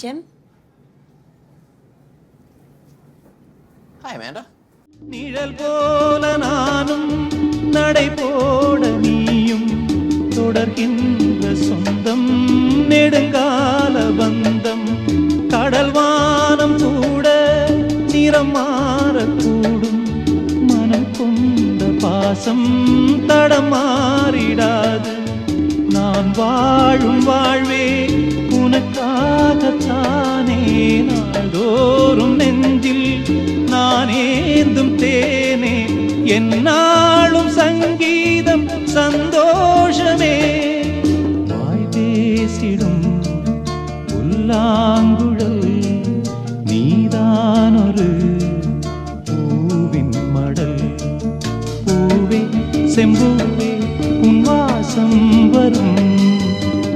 Ken. Hi, Amanda. நிழல் போல நானும் நடை போட நீயும் தொடர்கின்ற சொந்தம் நெடுங்கால பந்தம் கடல் வானம் கூட நிறம் மாறக்கூடும் மனம் கொண்ட பாசம் தடம் மாறிடாது நான் வாழும் வாழ்வே உனக்காகத்தானே நாள்தோறும் நெஞ்சில் நானேந்தும் தேனே என்னாலும் சங்கீதம் சந்தோஷமே வாய் பேசிடும் புல்லாங்குழல் நீதானொரு பூவின் மடல் பூவே செம்பூவே உன் வாசம் வரும்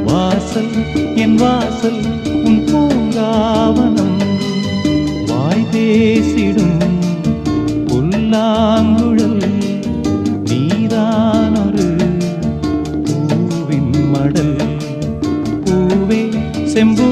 வாசல் என் வாசல் உன் பூங்காவனம் வாய் பேசிடும் புல்லாங்குழல் நீதானொரு பூவின் மடல் பூவே செம்பூ